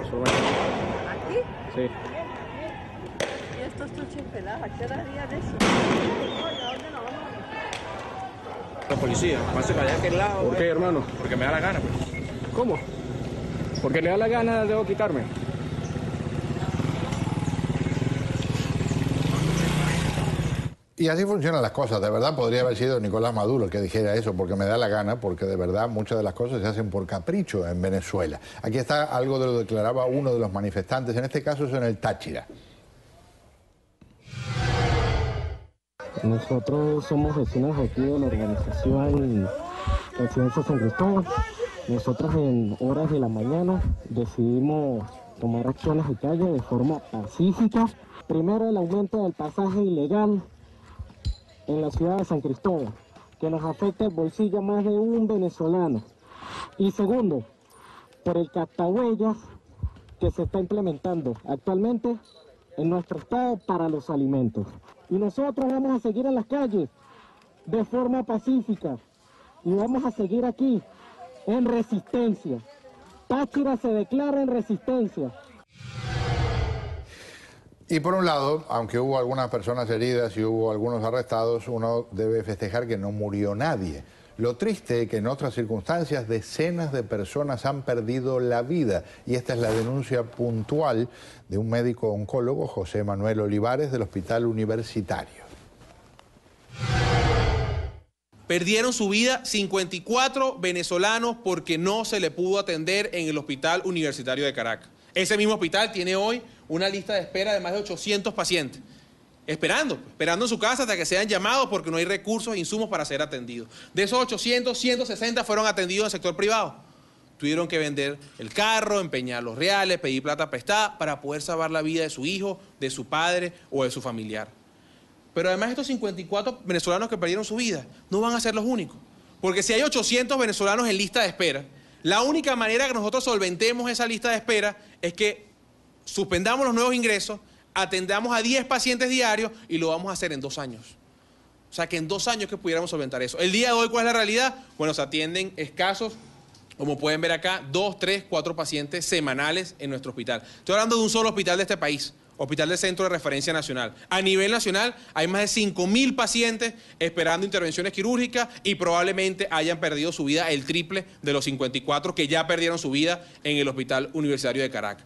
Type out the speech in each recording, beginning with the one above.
¿Aquí? Sí. ¿Y estos truchos pelados? ¿A qué hora harían eso? ¿A dónde nos vamos? La policía, pase para allá a aquel lado. ¿Por qué, hermano? Porque me da la gana, pues. ¿Cómo? Porque le da la gana, debo quitarme. Y así funcionan las cosas. De verdad podría haber sido Nicolás Maduro el que dijera eso, porque me da la gana, porque de verdad muchas de las cosas se hacen por capricho en Venezuela. Aquí está algo de lo que declaraba uno de los manifestantes, en este caso es en el Táchira. Nosotros somos vecinos aquí de la organización Residencia San Cristóbal. Nosotros en horas de la mañana decidimos tomar acciones de calle de forma pacífica. Primero, el aumento del pasaje ilegal en la ciudad de San Cristóbal, que nos afecta el bolsillo a más de un venezolano. Y segundo, por el captahuellas que se está implementando actualmente en nuestro estado para los alimentos. Y nosotros vamos a seguir en las calles de forma pacífica y vamos a seguir aquí en resistencia. Táchira se declara en resistencia. Y por un lado, aunque hubo algunas personas heridas y hubo algunos arrestados, uno debe festejar que no murió nadie. Lo triste es que en otras circunstancias decenas de personas han perdido la vida. Y esta es la denuncia puntual de un médico oncólogo, José Manuel Olivares, del Hospital Universitario. Perdieron su vida 54 venezolanos porque no se le pudo atender en el Hospital Universitario de Caracas. Ese mismo hospital tiene hoy una lista de espera de más de 800 pacientes, esperando en su casa hasta que sean llamados porque no hay recursos e insumos para ser atendidos. De esos 800, 160 fueron atendidos en el sector privado. Tuvieron que vender el carro, empeñar los reales, pedir plata prestada para poder salvar la vida de su hijo, de su padre o de su familiar. Pero además estos 54 venezolanos que perdieron su vida no van a ser los únicos. Porque si hay 800 venezolanos en lista de espera, la única manera que nosotros solventemos esa lista de espera es que suspendamos los nuevos ingresos, atendamos a 10 pacientes diarios y lo vamos a hacer en 2 años. O sea que en 2 años que pudiéramos solventar eso. El día de hoy, ¿cuál es la realidad? Bueno, se atienden escasos, como pueden ver acá, 2, 3, 4 pacientes semanales en nuestro hospital. Estoy hablando de un solo hospital de este país, Hospital del Centro de Referencia Nacional. A nivel nacional hay más de 5.000 pacientes esperando intervenciones quirúrgicas y probablemente hayan perdido su vida el triple de los 54 que ya perdieron su vida en el Hospital Universitario de Caracas.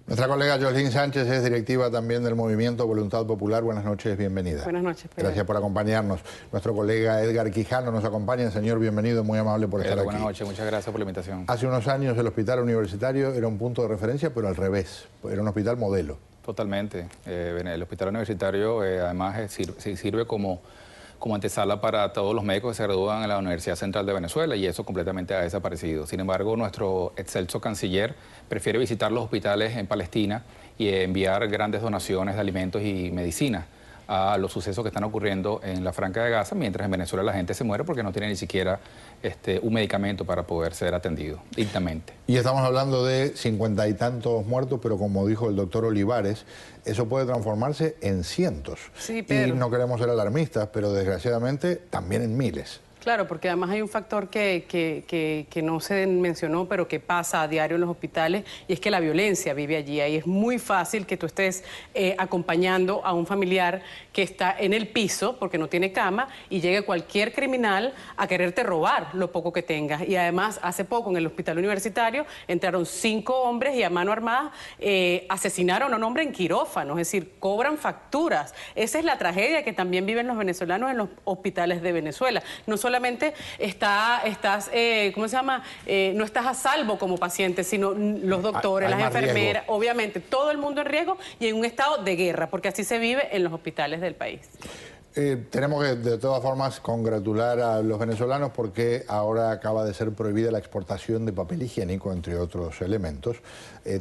Nuestra colega Yoslin Sánchez es directiva también del Movimiento Voluntad Popular. Buenas noches, bienvenida. Buenas noches. Gracias por acompañarnos. Nuestro colega Edgar Quijano nos acompaña. Señor, bienvenido, muy amable por estar aquí. Buenas noches, muchas gracias por la invitación. Hace unos años el Hospital Universitario era un punto de referencia, pero al revés. Era un hospital modelo. Totalmente. El Hospital Universitario además sirve como antesala para todos los médicos que se gradúan en la Universidad Central de Venezuela y eso completamente ha desaparecido. Sin embargo, nuestro excelso canciller prefiere visitar los hospitales en Palestina y enviar grandes donaciones de alimentos y medicinas a los sucesos que están ocurriendo en la Franja de Gaza, mientras en Venezuela la gente se muere porque no tiene ni siquiera un medicamento para poder ser atendido dignamente. Y estamos hablando de 50 y tantos muertos, pero como dijo el doctor Olivares, eso puede transformarse en cientos. Sí, pero... Y no queremos ser alarmistas, pero desgraciadamente también en miles. Claro, porque además hay un factor que no se mencionó, pero que pasa a diario en los hospitales, y es que la violencia vive allí. Ahí es muy fácil que tú estés acompañando a un familiar que está en el piso, porque no tiene cama, y llegue cualquier criminal a quererte robar lo poco que tengas. Y además, hace poco en el hospital universitario entraron 5 hombres y a mano armada asesinaron a un hombre en quirófano, es decir, cobran facturas. Esa es la tragedia que también viven los venezolanos en los hospitales de Venezuela. No solamente ¿cómo se llama? No estás a salvo como paciente, sino los doctores, las enfermeras, riesgo. Obviamente, todo el mundo en riesgo y en un estado de guerra, porque así se vive en los hospitales del país. Tenemos que, de todas formas, congratular a los venezolanos porque ahora acaba de ser prohibida la exportación de papel higiénico, entre otros elementos.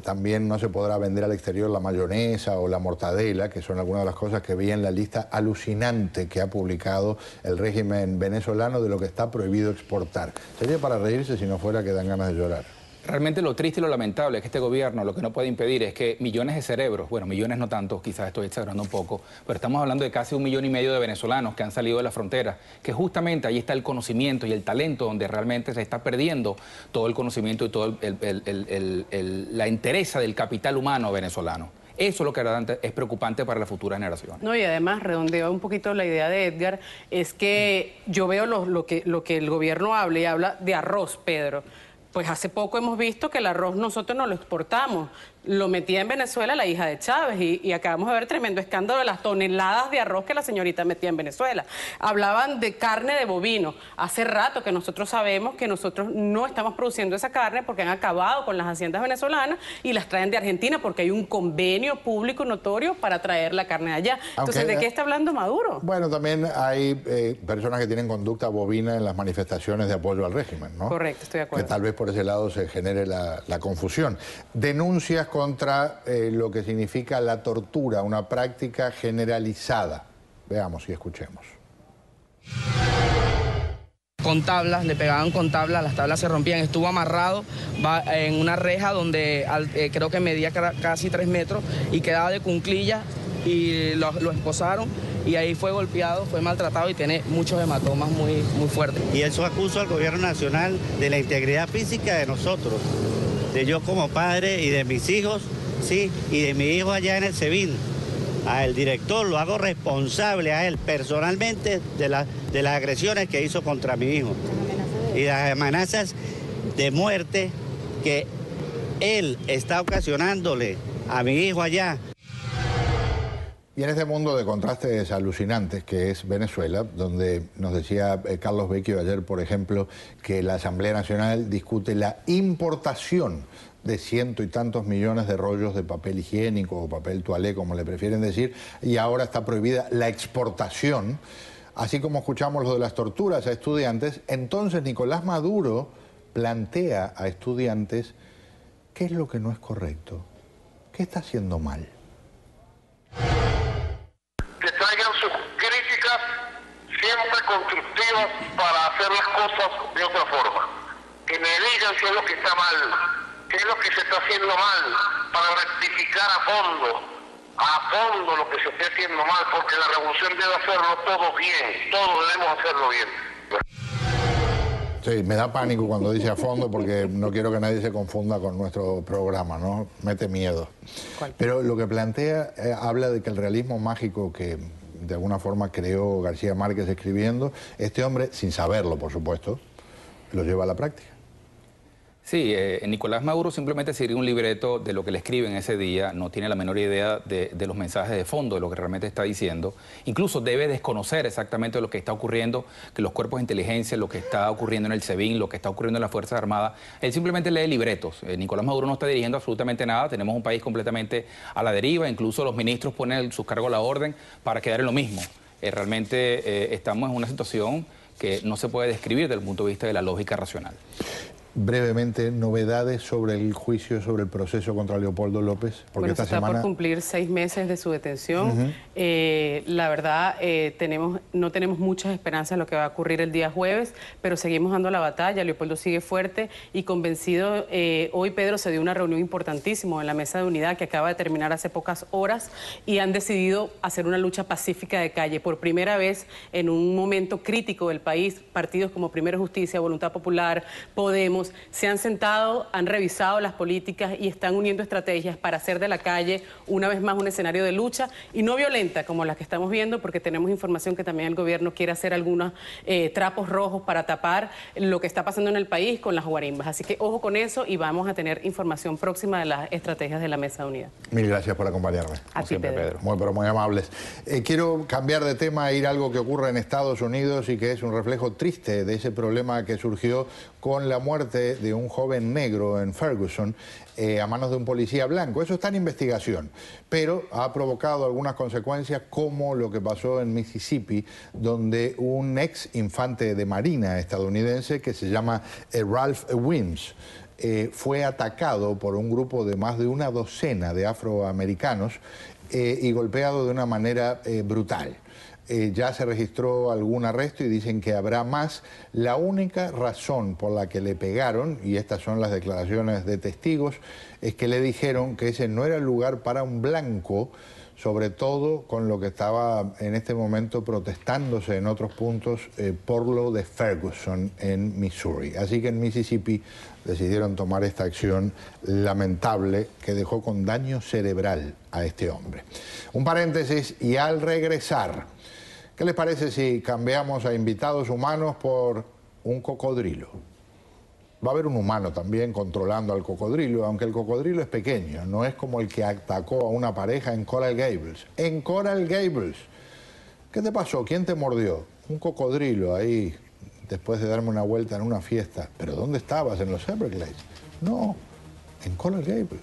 También no se podrá vender al exterior la mayonesa o la mortadela, que son algunas de las cosas que vi en la lista alucinante que ha publicado el régimen venezolano de lo que está prohibido exportar. Sería para reírse si no fuera que dan ganas de llorar. Realmente lo triste y lo lamentable es que este gobierno lo que no puede impedir es que millones de cerebros, bueno, millones no tanto, quizás estoy exagerando un poco, pero estamos hablando de casi 1,5 millones de venezolanos que han salido de la frontera, que justamente ahí está el conocimiento y el talento donde realmente se está perdiendo todo el conocimiento y todo la entereza del capital humano venezolano. Eso es lo que realmente es preocupante para las futuras generaciones. No, y además, redondeo un poquito la idea de Edgar, es que yo veo lo que el gobierno habla y habla de arroz, Pedro. Pues hace poco hemos visto que el arroz nosotros no lo exportamos. Lo metía en Venezuela la hija de Chávez y acabamos de ver tremendo escándalo de las toneladas de arroz que la señorita metía en Venezuela. Hablaban de carne de bovino. Hace rato que nosotros sabemos que nosotros no estamos produciendo esa carne porque han acabado con las haciendas venezolanas y las traen de Argentina porque hay un convenio público notorio para traer la carne de allá. Entonces, ¿de qué está hablando Maduro? Bueno, también hay personas que tienen conducta bovina en las manifestaciones de apoyo al régimen, ¿no? Correcto, estoy de acuerdo. Que tal vez por ese lado se genere la confusión. Denuncias contra lo que significa la tortura, una práctica generalizada. Veamos y escuchemos. Con tablas, le pegaban con tablas, las tablas se rompían, estuvo amarrado en una reja donde creo que medía casi 3 metros y quedaba de cunclilla y lo esposaron y ahí fue golpeado, fue maltratado y tiene muchos hematomas muy fuertes. Y eso acusa al gobierno nacional de la integridad física de nosotros, de yo como padre y de mis hijos, sí, y de mi hijo allá en el SEBIN. Al director lo hago responsable a él personalmente de las agresiones que hizo contra mi hijo y las amenazas de muerte que él está ocasionándole a mi hijo allá. Y en este mundo de contrastes alucinantes que es Venezuela, donde nos decía Carlos Vecchio ayer, por ejemplo, que la Asamblea Nacional discute la importación de 100 y tantos millones de rollos de papel higiénico o papel toalé, como le prefieren decir, y ahora está prohibida la exportación, así como escuchamos lo de las torturas a estudiantes. Entonces Nicolás Maduro plantea a estudiantes qué es lo que no es correcto, qué está haciendo mal. Que traigan sus críticas siempre constructivas para hacer las cosas de otra forma. Que me digan si es lo que está mal, qué es lo que se está haciendo mal, para rectificar a fondo lo que se esté haciendo mal, porque la revolución debe hacerlo todo bien, todos debemos hacerlo bien. Sí, me da pánico cuando dice a fondo porque no quiero que nadie se confunda con nuestro programa, ¿no? Mete miedo. Pero lo que plantea habla de que el realismo mágico que de alguna forma creó García Márquez escribiendo, este hombre, sin saberlo por supuesto, lo lleva a la práctica. Sí, Nicolás Maduro simplemente sigue un libreto de lo que le escriben ese día, no tiene la menor idea de los mensajes de fondo, de lo que realmente está diciendo. Incluso debe desconocer exactamente lo que está ocurriendo, que los cuerpos de inteligencia, lo que está ocurriendo en el SEBIN, lo que está ocurriendo en las Fuerzas Armadas. Él simplemente lee libretos. Nicolás Maduro no está dirigiendo absolutamente nada, tenemos un país completamente a la deriva, incluso los ministros ponen sus cargos a la orden para quedar en lo mismo. Realmente estamos en una situación que no se puede describir desde el punto de vista de la lógica racional. Brevemente, novedades sobre el juicio, sobre el proceso contra Leopoldo López, porque bueno, esta está semana por cumplir 6 meses de su detención. La verdad, no tenemos muchas esperanzas en lo que va a ocurrir el día jueves, pero seguimos dando la batalla. Leopoldo sigue fuerte y convencido. Hoy, Pedro, se dio una reunión importantísima en la mesa de unidad que acaba de terminar hace pocas horas y han decidido hacer una lucha pacífica de calle. Por primera vez, en un momento crítico del país, partidos como Primero Justicia, Voluntad Popular, Podemos, se han sentado, han revisado las políticas y están uniendo estrategias para hacer de la calle una vez más un escenario de lucha y no violenta como las que estamos viendo, porque tenemos información que también el gobierno quiere hacer algunos trapos rojos para tapar lo que está pasando en el país con las guarimbas. Así que ojo con eso y vamos a tener información próxima de las estrategias de la mesa de unidad. Mil gracias por acompañarme. A ti, Pedro. Muy amables. Quiero cambiar de tema e ir a algo que ocurre en Estados Unidos y que es un reflejo triste de ese problema que surgió con la muerte de un joven negro en Ferguson a manos de un policía blanco. Eso está en investigación, pero ha provocado algunas consecuencias como lo que pasó en Mississippi, donde un ex infante de marina estadounidense que se llama Ralph Wims fue atacado por un grupo de más de una docena de afroamericanos y golpeado de una manera brutal. Ya se registró algún arresto y dicen que habrá más. La única razón por la que le pegaron, y estas son las declaraciones de testigos, es que le dijeron que ese no era el lugar para un blanco, sobre todo con lo que estaba en este momento protestándose en otros puntos por lo de Ferguson en Missouri. Así que en Mississippi decidieron tomar esta acción lamentable que dejó con daño cerebral a este hombre. Un paréntesis y al regresar, ¿qué les parece si cambiamos a invitados humanos por un cocodrilo? Va a haber un humano también controlando al cocodrilo, aunque el cocodrilo es pequeño, no es como el que atacó a una pareja en Coral Gables. En Coral Gables. ¿Qué te pasó? ¿Quién te mordió? Un cocodrilo ahí, después de darme una vuelta en una fiesta. ¿Pero dónde estabas? ¿En los Everglades? No, en Coral Gables.